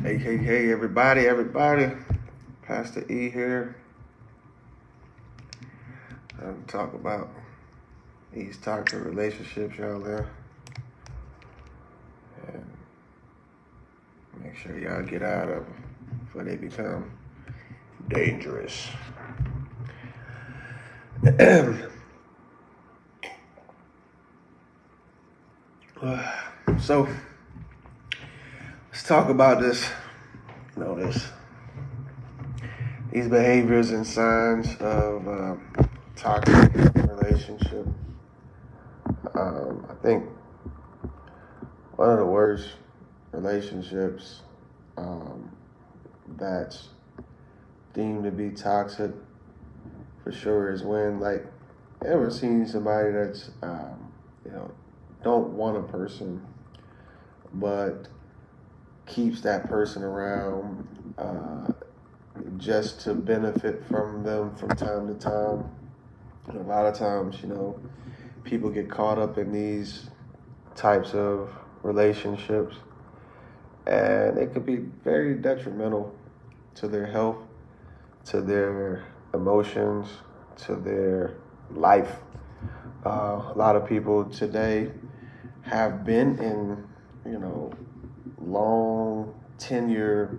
Hey, everybody. Pastor E here. I'm talk about these toxic relationships, y'all there. And make sure y'all get out of them before they become dangerous. So, let's talk about this. These behaviors and signs of toxic relationship. I think one of the worst relationships that's deemed to be toxic for sure is when, like, ever seen somebody that's don't want a person but keeps that person around just to benefit from them from time to time. And a lot of times, people get caught up in these types of relationships, and it could be very detrimental to their health, to their emotions, to their life. A lot of people today have been in, long tenure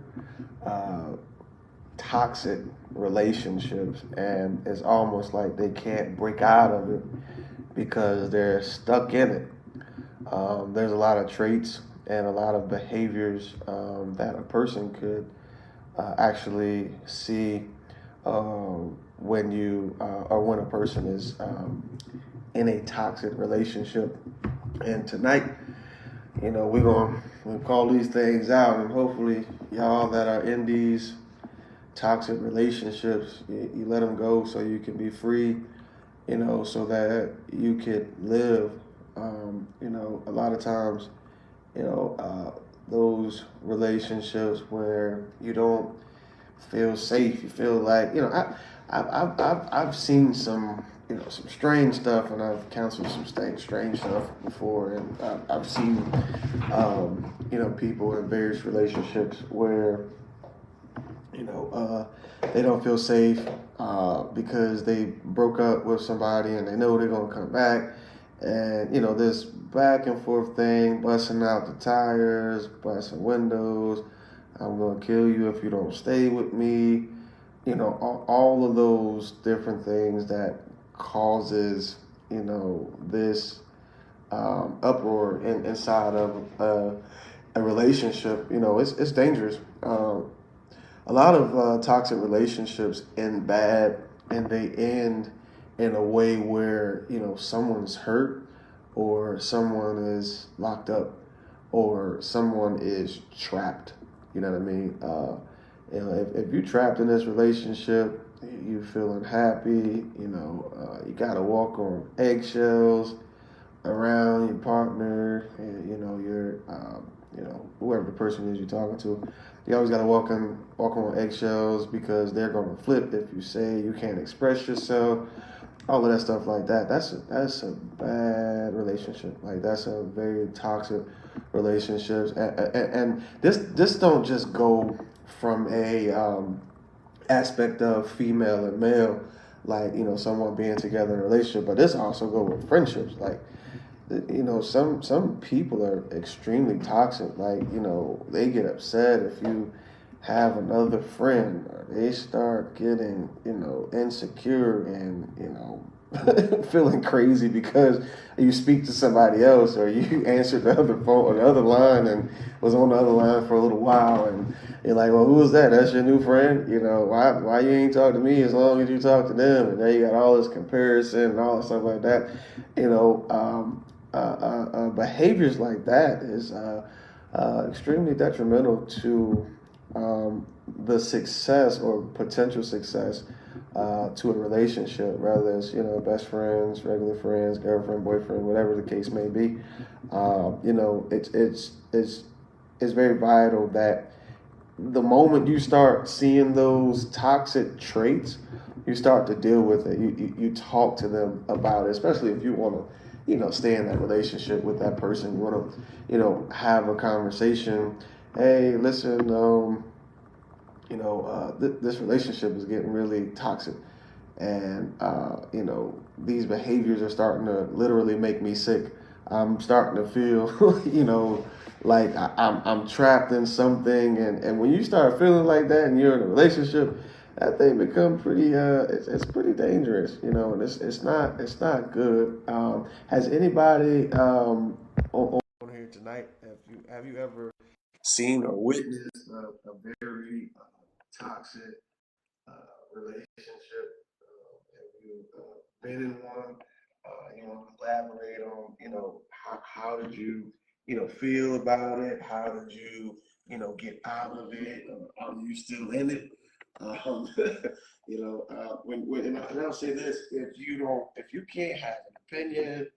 toxic relationships, and it's almost like they can't break out of it because they're stuck in it. There's a lot of traits and a lot of behaviors that a person could actually see when a person is in a toxic relationship. And tonight, we're going to call these things out, and hopefully y'all that are in these toxic relationships, you let them go so you can be free, so that you could live. A lot of times, those relationships where you don't feel safe, you feel like, I've seen some strange stuff, and I've counseled some strange stuff before, and I've seen people in various relationships where they don't feel safe because they broke up with somebody and they know they're gonna come back, and this back and forth thing, busting out the tires, busting windows. I'm gonna kill you if you don't stay with me. All of those different things that causes this uproar inside of a relationship. It's dangerous. A lot of toxic relationships end bad, and they end in a way where someone's hurt, or someone is locked up, or someone is trapped. You know what I mean? If you're trapped in this relationship, you feel unhappy. You gotta walk on eggshells around your partner, and you're whoever the person is you're talking to. You always gotta walk on eggshells because they're gonna flip if you say you can't express yourself. All of that stuff like that. That's a bad relationship. Like, that's a very toxic relationships, and this don't just go from a aspect of female and male, like someone being together in a relationship, but this also go with friendships. Like, some people are extremely toxic. Like, they get upset if you have another friend, or they start getting insecure and feeling crazy because you speak to somebody else, or you answered the other phone or the other line and was on the other line for a little while, and you're like, well, who was that? That's your new friend? Why you ain't talk to me as long as you talk to them? And then you got all this comparison and all this stuff like that. Behaviors like that is extremely detrimental to the success or potential success to a relationship, whether it's best friends, regular friends, girlfriend, boyfriend, whatever the case may be. It's very vital that the moment you start seeing those toxic traits, you start to deal with it. You talk to them about it, especially if you want to stay in that relationship with that person. You want to have a conversation hey, listen, this relationship is getting really toxic, and these behaviors are starting to literally make me sick. I'm starting to feel, like I'm trapped in something, and when you start feeling like that, and you're in a relationship, that thing become pretty it's pretty dangerous, and it's not good. Has anybody on here tonight, have you ever seen or witnessed a very toxic relationship? Have you been in one? You want to elaborate on, how did you, feel about it? How did you, get out of it? Are you still in it? Um, and I'll say this: if you can't have an opinion,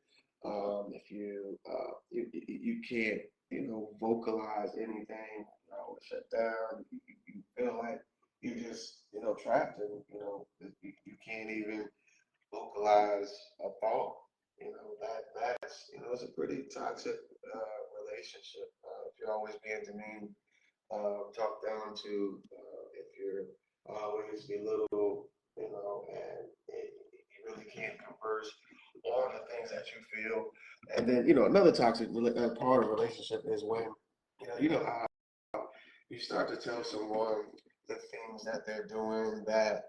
if you can't, vocalize anything, shut down. You feel like you're just, trapped and, you can't even vocalize a thought. It's a pretty toxic relationship. If you're always being demeaned, talked down to, if you're always belittled, and you really can't converse on the things that you feel. And then, another toxic part of relationship is when, how you start to tell someone the things that they're doing that,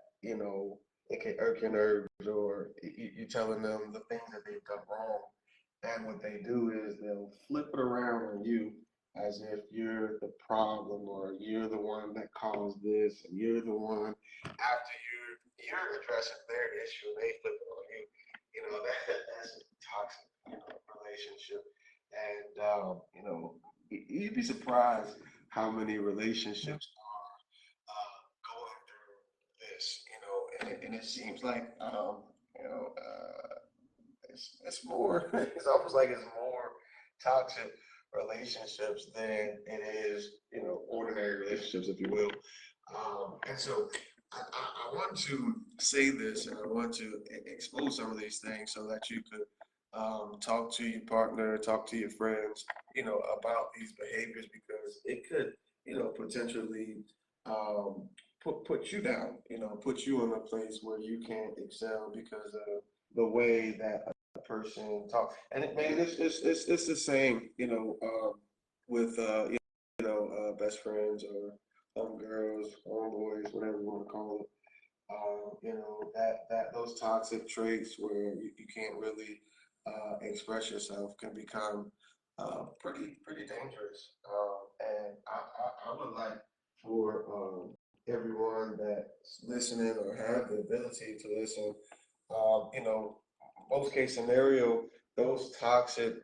it can irk your nerves, or you telling them the things that they've done wrong. And what they do is they'll flip it around on you as if you're the problem, or you're the one that caused this, and you're the one after you're addressing their issue, they flip it on you. That's a toxic, relationship. And you'd be surprised how many relationships are going through this, and it seems like, you know, uh, it's more, it's almost like it's more toxic relationships than it is, ordinary relationships, if you will. And so I want to say this, and I want to expose some of these things so that you could talk to your partner, talk to your friends, about these behaviors, because it could, potentially put you down, put you in a place where you can't excel because of the way that a person talks. And man, it's the same, with best friends, or girls, homeboys, whatever you want to call it. That those toxic traits where you can't really express yourself can become pretty dangerous. And I would like for everyone that's listening or have the ability to listen, most case scenario, those toxic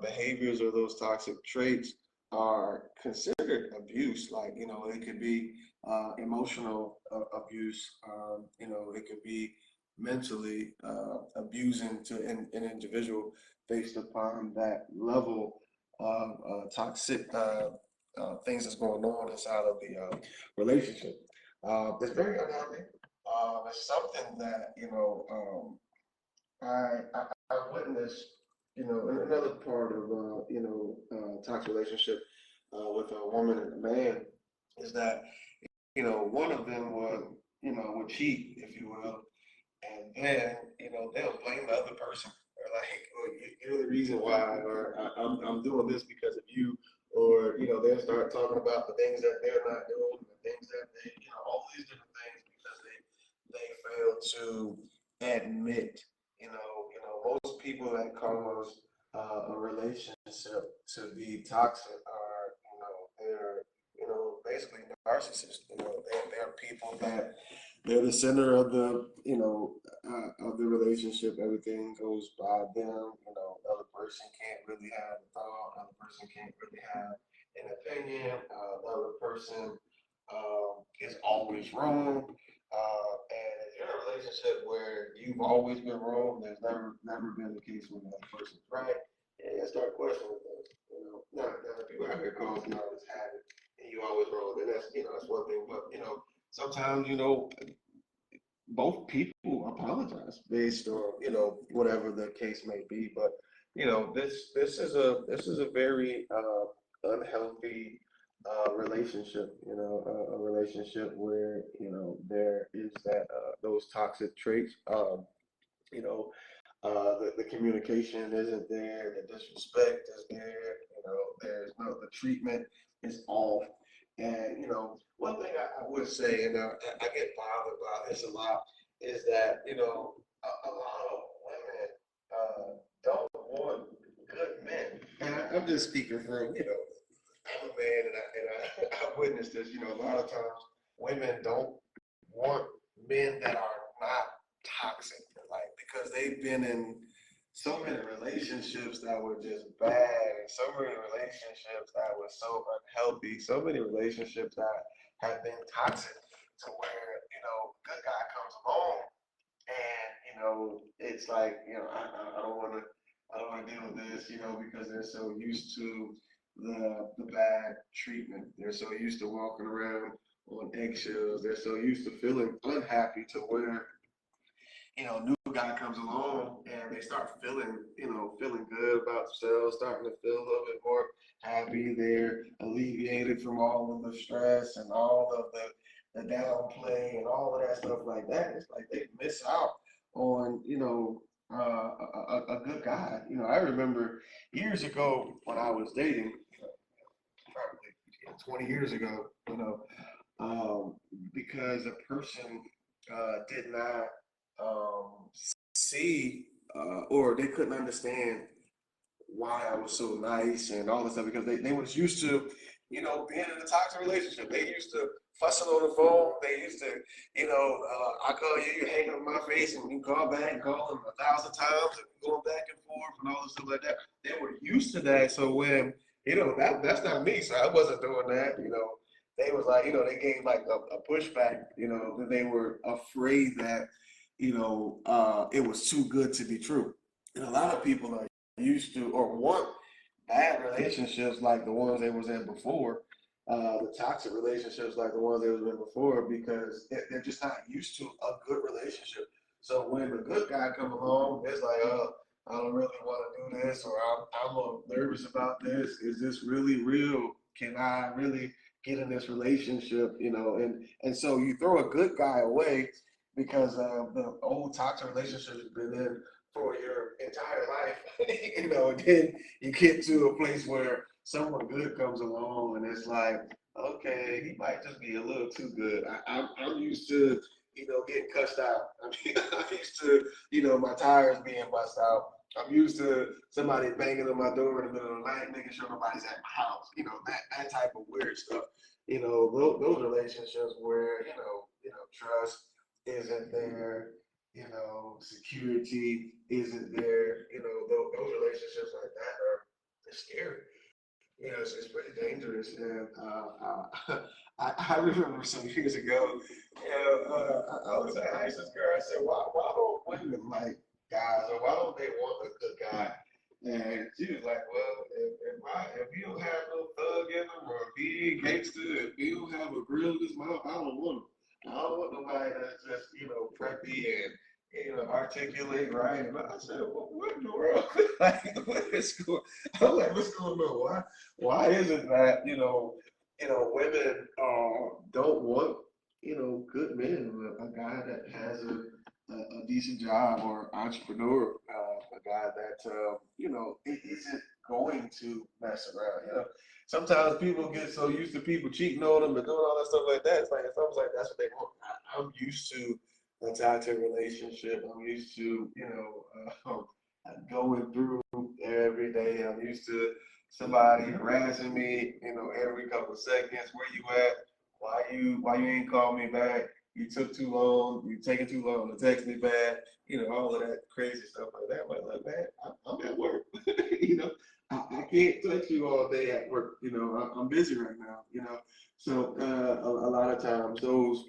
behaviors or those toxic traits are considered abuse. Like, it could be emotional abuse. It could be mentally abusing to an individual based upon that level of toxic things that's going on inside of the relationship. It's very unhealthy. It's something that, I witnessed, in another part of, toxic relationship with a woman and a man, is that, one of them would cheat, if you will, and then, they'll blame the other person, or like, oh, you're the reason why, or I'm doing this because of you, or, they'll start talking about the things that they're not doing, the things that they, all these different things, because they fail to admit, most people that cause a relationship to be toxic are, they're, basically narcissists. They're people that they're the center of the relationship. Everything goes by them. The other person can't really have a thought. The other person can't really have an opinion. The other person is always wrong. And if you're in a relationship where you've always been wrong, there's never been a case where the other person's right. And you start questioning things. Now, if you out here causing all this havoc and you always wrong, then that's one thing. But sometimes, both people apologize based on, whatever the case may be. But this is a very unhealthy relationship, a relationship where, there is those toxic traits. You know, the communication isn't there, the disrespect is there, there's no, the treatment is off. And, one thing I would say, and I get bothered by this a lot, is that, a lot of women don't want good men. And I'm just speaking from, I'm a man and I witnessed this, a lot of times women don't want men that are not toxic, like because they've been in so many relationships that were just bad, and so many relationships that were so unhealthy, so many relationships that have been toxic to where, good guy comes along and, it's like, I don't want to, I don't want to deal with this, because they're so used to the bad treatment. They're so used to walking around on eggshells. They're so used to feeling unhappy to where, new guy comes along and they start feeling, feeling good about themselves, starting to feel a little bit more happy. They're alleviated from all of the stress and all of the downplay and all of that stuff like that. It's like they miss out on, a good guy. I remember years ago when I was dating, probably 20 years ago, um, because a person did not see or they couldn't understand why I was so nice and all this stuff because they was used to, being in a toxic relationship. They used to fussing on the phone. They used to, I call you, you hang up my face, and you call back and call them 1,000 times and going back and forth and all this stuff like that. They were used to that. So when, that's not me. So I wasn't doing that, They was like, they gave like a pushback, that they were afraid that, it was too good to be true. And a lot of people are used to or want bad relationships like the ones they was in before, the toxic relationships like the ones they was in before, because they're just not used to a good relationship. So when the good guy come along, it's like, oh, I don't really want to do this, or I'm nervous about this. Is this really real? Can I really get in this relationship? And so you throw a good guy away because the old toxic relationship has been in for your entire life, and then you get to a place where someone good comes along and it's like, okay, he might just be a little too good. I'm used to, getting cussed out. I mean, I'm used to, my tires being bust out. I'm used to somebody banging on my door in the middle of the night, making sure nobody's at my house. That type of weird stuff. Those relationships where, trust isn't there, security isn't there. Those relationships like that are scary. It's pretty dangerous. And I remember some years ago, I was I asked this girl, I said, why don't women like guys, or why don't they want a good guy? And she was like, well, if he don't have no thug in him, or if he ain't gangster, if he don't have a grill in his mouth, I don't want him. I don't want nobody that's just, preppy and, articulate, right? And I said, well, what in the world? Like, what is going? I'm like, what's going on? Why is it that women don't want good men, a guy that has a decent job or entrepreneur, a guy that it isn't going to mess around. Sometimes people get so used to people cheating on them and doing all that stuff like that. It's almost like that's what they want. I'm used to a toxic relationship. I'm used to going through every day. I'm used to somebody harassing me, every couple of seconds. Where you at? Why you ain't call me back? You took too long. You taking too long to text me back. All of that crazy stuff like that. But like, man, I'm at work. I can't touch you all day at work. I'm busy right now. So a lot of times those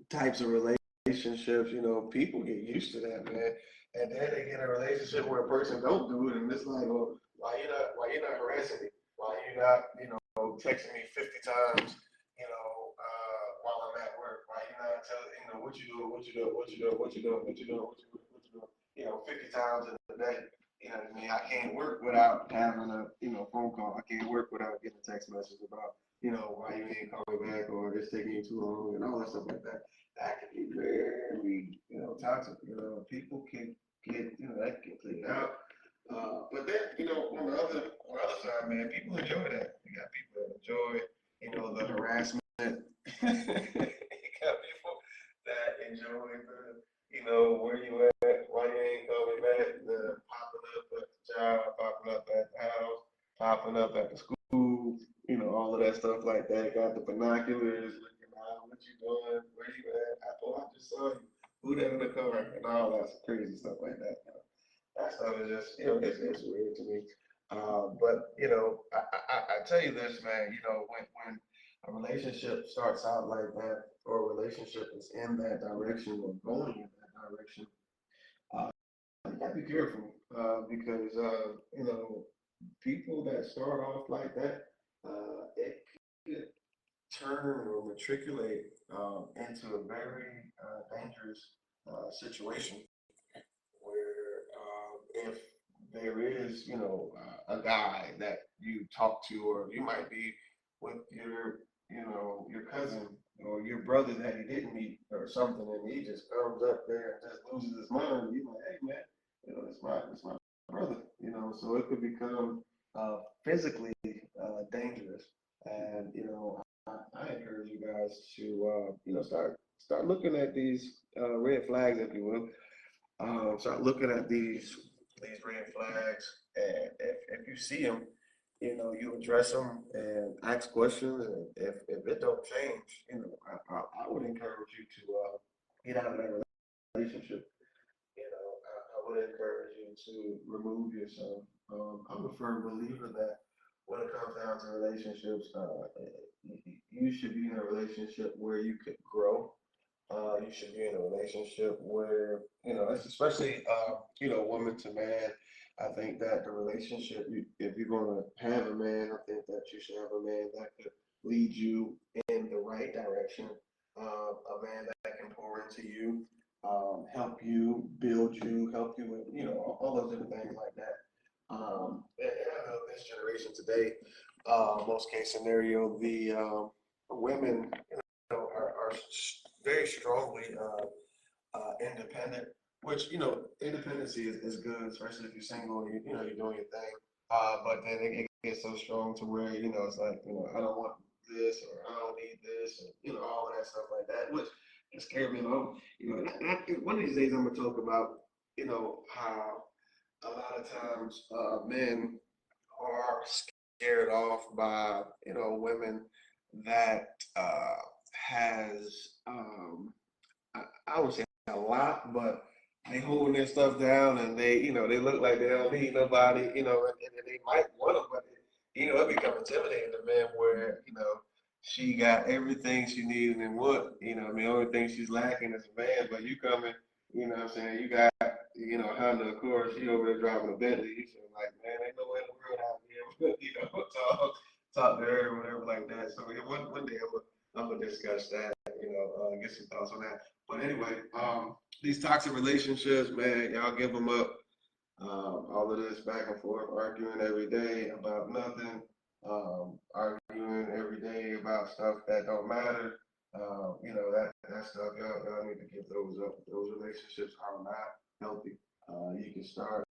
types of relationships, people get used to that, man. And then they get in a relationship where a person don't do it, and it's like, well, why you not harassing me? Why you not, texting me 50 times, while I'm at work? Why you not telling, what you doing, what you doing, what you doing, what you doing, what you doing, what you doing, what you doing, 50 times in a day. You know what I mean? I can't work without having a, phone call. I can't work without getting a text message about, why you ain't calling back or it's taking you too long and all that stuff like that. That can be very, toxic. People can get, that can get cleaned out. But then, on the other side, man, people enjoy that. You got people that enjoy, the harassment. You got people that enjoy where you at, why you ain't coming back, the popping up at the job, popping up at the house, popping up at the school, all of that stuff like that. Got the binoculars, looking out, what you doing, where you at? I just saw you. Who that in the car? And all that crazy stuff like that. That stuff is just, it's weird to me. But I tell you this, man. When a relationship starts out like that, or a relationship is in that direction or going in that direction, uh, you gotta be careful because people that start off like that, it could turn or matriculate into a very dangerous situation where if there is, a guy that you talk to, or you might be with your cousin or your brother that he didn't meet or something, and he just comes up there and just loses his mind. You're like, hey man, it's my brother, so it could become physically dangerous. And I encourage you guys to start looking at these red flags, if you will. Start looking at these red flags, and if you see them, you address them and ask questions. And if it don't change, I would encourage you to get out of that relationship. I would encourage you to remove yourself. I'm a firm believer that when it comes down to relationships, you should be in a relationship where you could grow. You should be in a relationship where, it's especially, woman to man. I think that the relationship, if you're going to have a man, I think that you should have a man that could lead you in the right direction. A man that can pour into you, help you, build you, help you with, all those different things like that. And I know this generation today, most case scenario, the women are very strongly independent, which independency is good, especially if you're single and you're doing your thing. But then it gets so strong to where it's like I don't want this or I don't need this, and all of that stuff like that, which can scare me along. One of these days I'm gonna talk about how a lot of times men are scared off by women that has I, I would say a lot, but they holding their stuff down and they look like they don't need nobody, and they might want them, but it become intimidating to men where she got everything she needs and what I mean, only thing she's lacking is a man, but you coming, what I'm saying, you got Honda, of course, she over there driving a Bentley, you feel like, man, ain't no way in the world out here, talk to her or whatever like that. So one day I'm gonna discuss that, get some thoughts on that. But anyway, these toxic relationships, man, y'all give them up. All of this back and forth, arguing every day about nothing, arguing every day about stuff that don't matter. That stuff, y'all need to give those up. Those relationships are not healthy. You can start,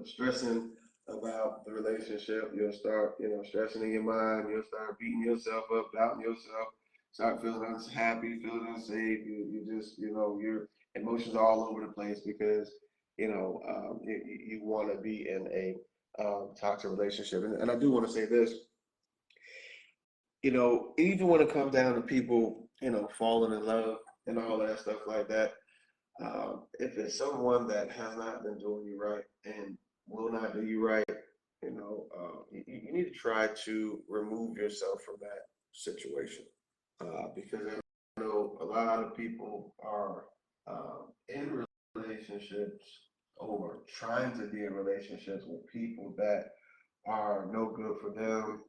stressing about the relationship. You'll start, stressing in your mind. You'll start beating yourself up, doubting yourself. Start feeling unhappy, feeling unsafe. You just, your emotions are all over the place because you want to be in a toxic relationship. And I do want to say this, even when it comes down to people, falling in love and all of that stuff like that, if it's someone that has not been doing you right and will not do you right, you need to try to remove yourself from that situation because I know a lot of people are in relationships or trying to be in relationships with people that are no good for them.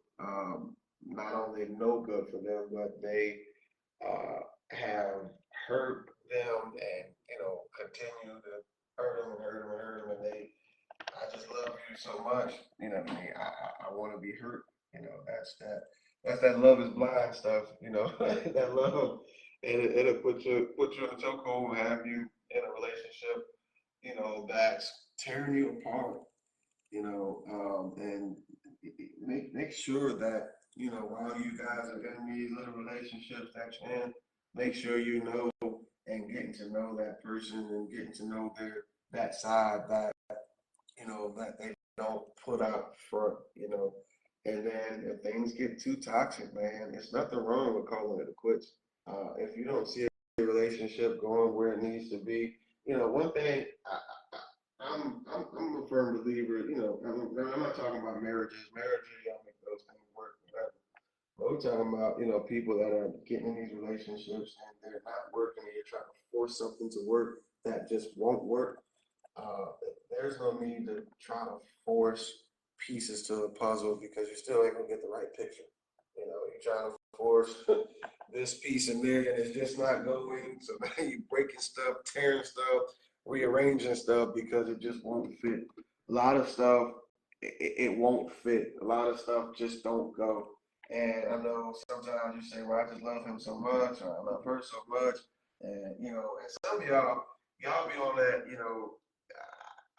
Not only no good for them, but they have hurt them and continue to hurt them and hurt them and hurt them. And I just love you so much. I want to be hurt. That's that. That's that love is blind stuff, that love, and it'll put you in a chokehold and have you in a relationship, that's tearing you apart, and make sure that while you guys are in these little relationships that you're in, make sure you know and getting to know that person and getting to know that side that they don't put out front, and then if things get too toxic, man, it's nothing wrong with calling it a quits. If you don't see a relationship going where it needs to be, one thing I'm a firm believer. I'm not talking about marriages. Marriages, y'all make those things work, whatever. But we're talking about people that are getting in these relationships and they're not working, and you're trying to force something to work that just won't work. Uh, there's no need to try to force pieces to the puzzle because you still ain't gonna get the right picture. You're trying to force this piece in there and it's just not going. So now you're breaking stuff, tearing stuff, rearranging stuff because it just won't fit. A lot of stuff it won't fit. A lot of stuff just don't go. And I know sometimes you say, "Well, I just love him so much, or I love her so much," and some of y'all be on that,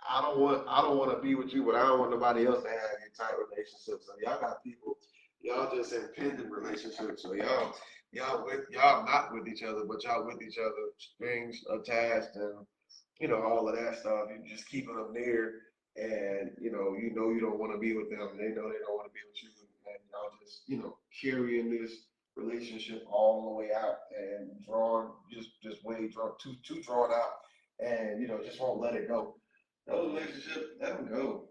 I don't want to be with you, but I don't want nobody else to have your type relationship. So y'all got people, y'all just in pending relationships. So y'all not with each other, but y'all with each other, strings attached, and all of that stuff. You just keeping them near, and you don't want to be with them, and they know they don't want to be with you, and y'all just carrying this relationship all the way out and drawn just way drawn too drawn out, and just won't let it go. Those relationships, let them go.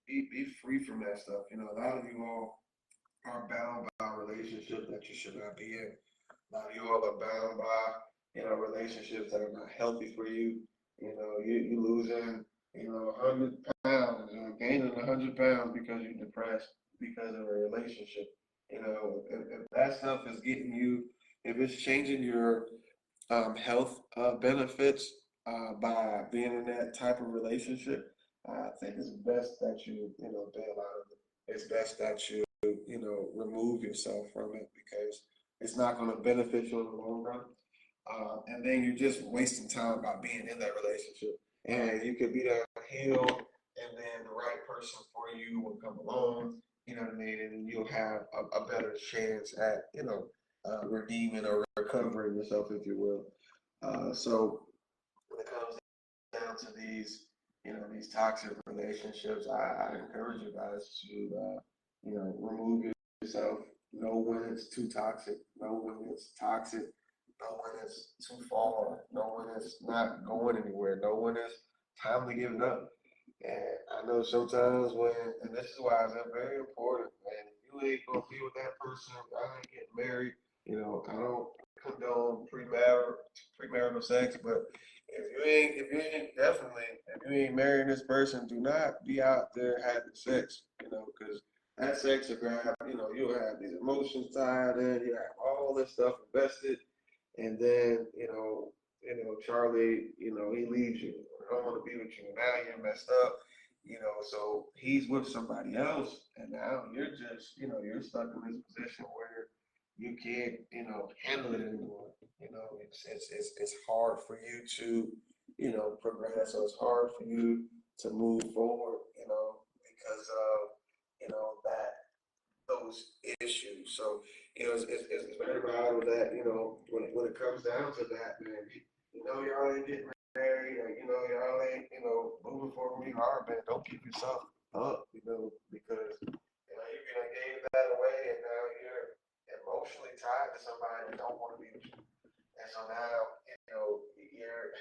Be free from that stuff. A lot of you all are bound by relationships that you should not be in. A lot of you all are bound by relationships that are not healthy for you. You losing 100 pounds or gaining 100 pounds because you're depressed because of a relationship. If that stuff is getting you, if it's changing your health benefits by being in that type of relationship, I think it's best that you bail out of it. It's best that you remove yourself from it because it's not going to benefit you in the long run. And then you're just wasting time by being in that relationship. And you could be there healed, and then the right person for you will come along, you know what I mean? And you'll have a better chance at, redeeming or recovering yourself, if you will. So when it comes down to these toxic relationships, I encourage you guys to, remove yourself. Know when it's too toxic. Know when it's toxic. Know when it's too far. Know when it's not going anywhere. Know when it's time to give it up. And I know sometimes and this is why it's very important, man. If you ain't gonna be with that person, I ain't getting married. I don't condone premarital sex, but if you ain't marrying this person, do not be out there having sex, because that sex will grab, you'll have these emotions tied in, you have all this stuff invested, and then, Charlie, he leaves you. I don't want to be with you. Now you're messed up, so he's with somebody else, and now you're stuck in this position where you can't, handle it anymore. It's hard for you to, progress. So it's hard for you to move forward, because of, that those issues. So, it's very vital that, when it comes down to that, man, y'all ain't getting married, or, y'all ain't, moving forward really hard, man. Don't keep yourself up, because, you can gave that away and now you're emotionally tied to somebody that don't want to be with you. And so now, you're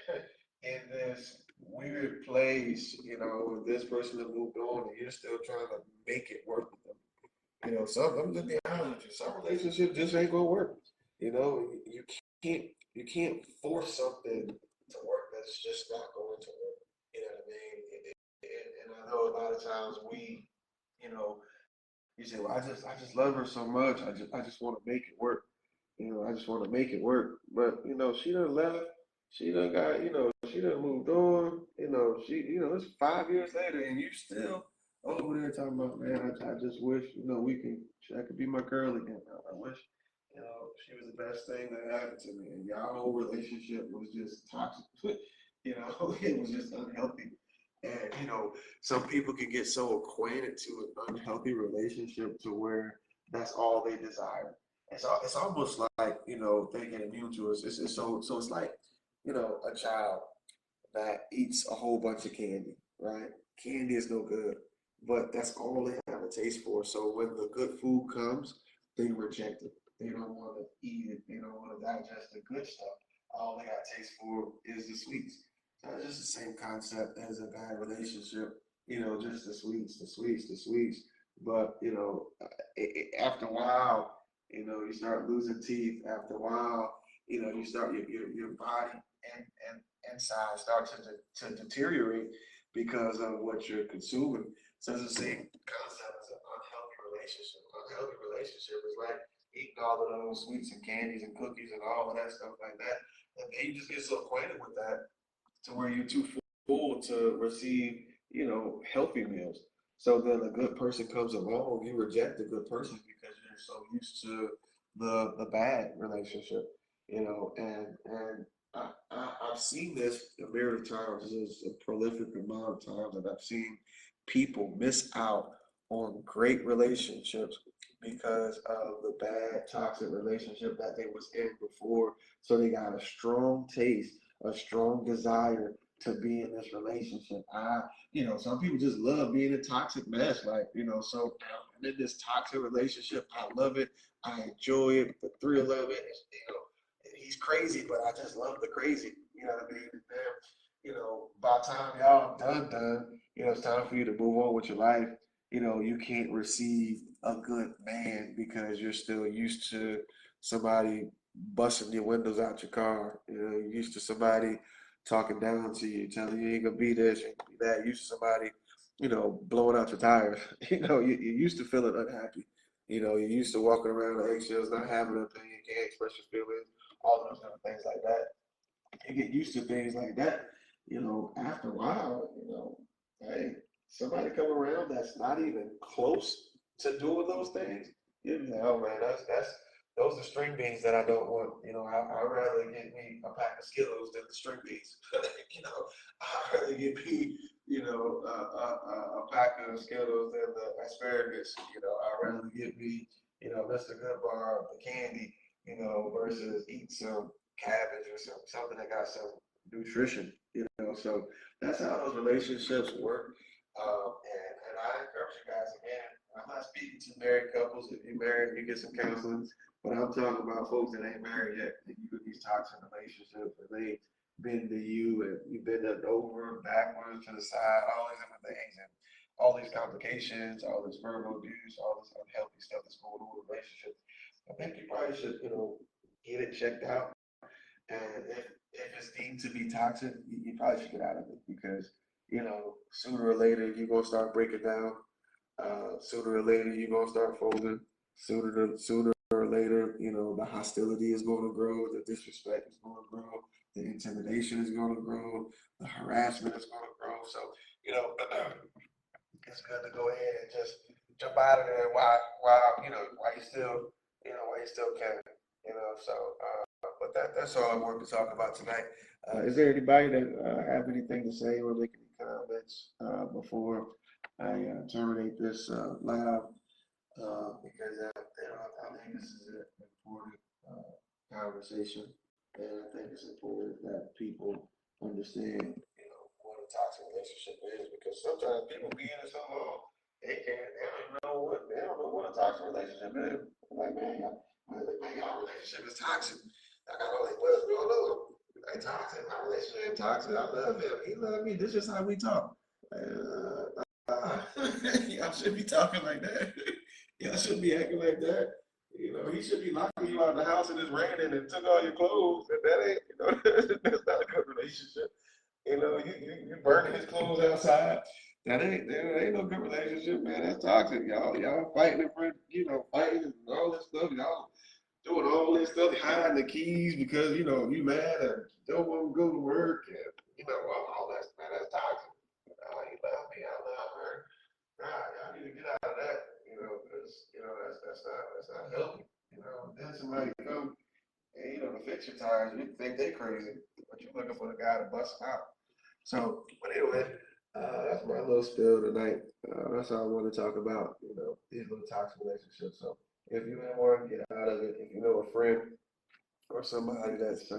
in this weird place, with this person that moved on and you're still trying to make it work with them. I'm just being honest with you. Some relationships just ain't gonna work. You can't you can't force something to work that's just not going to work. You know what I mean? And I know a lot of times you know, you say, "Well, I just love her so much. I just want to make it work. I just want to make it work." But she done left. She done got. She done moved on. It's 5 years later, and you still over there talking about, man, I just wish, I could be my girl again. I wish, she was the best thing that happened to me. And y'all whole relationship was just toxic. It was just unhealthy. And, some people can get so acquainted to an unhealthy relationship to where that's all they desire. It's almost like, they get immune to us. So it's like, a child that eats a whole bunch of candy, right? Candy is no good, but that's all they have a taste for. So when the good food comes, they reject it. They don't want to eat it. They don't want to digest the good stuff. All they got taste for is the sweets. So it's just the same concept as a bad relationship. Just the sweets, the sweets, the sweets. But after a while, you start losing teeth. After a while, you start your body and inside starts to deteriorate because of what you're consuming. So it's the same concept as an unhealthy relationship. Unhealthy relationship is like eating all of those sweets and candies and cookies and all of that stuff like that. And then you just get so acquainted with that to where you're too full to receive, healthy meals. So then a good person comes along, you reject the good person because you're so used to the bad relationship, and I've seen this a myriad of times. This is a prolific amount of times that I've seen people miss out on great relationships because of the bad toxic relationship that they was in before. So they got a strong taste, a strong desire to be in this relationship. Some people just love being a toxic mess. Like, so I'm in this toxic relationship. I love it. I enjoy it. The thrill of it is, he's crazy, but I just love the crazy. You know what I mean? And then, by the time y'all done, it's time for you to move on with your life. You can't receive a good man because you're still used to somebody busting your windows out your car. You're used to somebody talking down to you, telling you ain't gonna be this, you ain't gonna be that. You're used to somebody, blowing out your tires. You're used to feeling unhappy. You're used to walking around on eggshells, not having an opinion, can't express your feelings, all those different things like that. You get used to things like that, after a while, hey, somebody come around that's not even close to doing those things, you'd be like, oh man, that's those are string beans that I don't want. I'd rather get me a pack of Skittles than the string beans. I'd rather get me, a pack of Skittles than the asparagus. I'd rather get me, Mr. Goodbar, the candy, versus eat some cabbage or something that got some nutrition. So that's how those relationships work. And I encourage you guys again. I'm not speaking to married couples. If you're married, you get some counseling. But I'm talking about folks that ain't married yet, and you in these toxic relationships, and they been to you, and you've been over, backwards, to the side, all these different things, and all these complications, all this verbal abuse, all this unhealthy stuff that's going on in relationships. I think you probably should, get it checked out. And if it's deemed to be toxic, you probably should get out of it because, sooner or later you're gonna start breaking down. Sooner or later you're gonna start folding. Sooner or later, the hostility is gonna grow, the disrespect is gonna grow, the intimidation is gonna grow, the harassment is gonna grow. So, you know, it's good to go ahead and just jump out of there while you still, while you still can, so, but that's all I wanted to talk about tonight. Is there anybody that have anything to say or make any comments before I terminate this live? Because I think this is an important conversation, and I think it's important that people understand, what a toxic relationship is. Because sometimes people be in it so long, they don't even know what a toxic relationship is. Like, man, y'all relationship is toxic. I got all these brothers, we all know it. They toxic. My relationship ain't toxic. I love him. He love me. This is how we talk. Y'all should be talking like that. Y'all shouldn't be acting like that. He should be locking you out of the house and it's raining and took all your clothes. And that ain't, that's not a good relationship. You burning his clothes outside. That ain't no good relationship, man. That's toxic. Y'all fighting in front, fighting and all this stuff. Y'all doing all this stuff, hiding the keys because you mad and don't want to go to work and all that. Man, that's toxic. He love me, I love her. your tires. You think they crazy, but you're looking for the guy to bust them out. So, but anyway, that's my little spill tonight. That's all I want to talk about. These little toxic relationships. So, if you ever want to get out of it, if you know a friend or somebody that's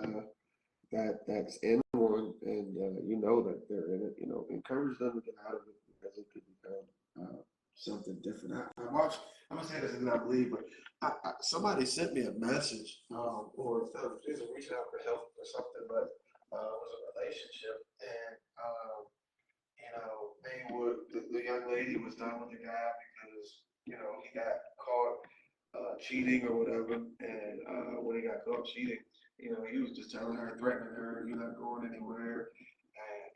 in one, and you know that they're in it, encourage them to get out of it because it could become something different. I watched. I'm gonna say this and not believe, but somebody sent me a message, or just reaching out for help or something, but it was a relationship, and they would. The young lady was done with the guy because he got caught cheating or whatever, and when he got caught cheating, he was just telling her, threatening her, "You're not going anywhere," and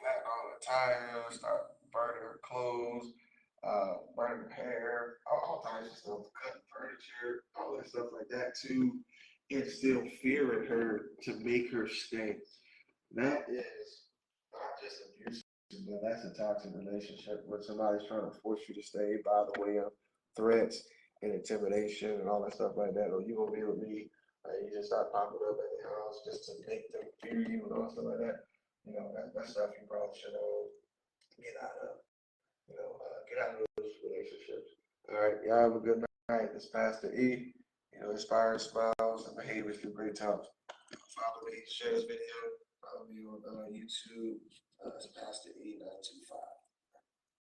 flattening all her tires, start burning her clothes, burning her hair, all types of stuff, cutting furniture, all that stuff like that to instill fear in her to make her stay. That is not just abusive, but that's a toxic relationship where somebody's trying to force you to stay by the way of threats and intimidation and all that stuff like that. Or you gonna be with me? You just start popping up at the house just to make them fear you and all stuff like that. That stuff you probably should get out of. Get out of those relationships. All right, y'all have a good night. This Pastor E. Inspiring smiles and behaviors through great times. Follow me, share this video. Follow me on YouTube. It's Pastor E925.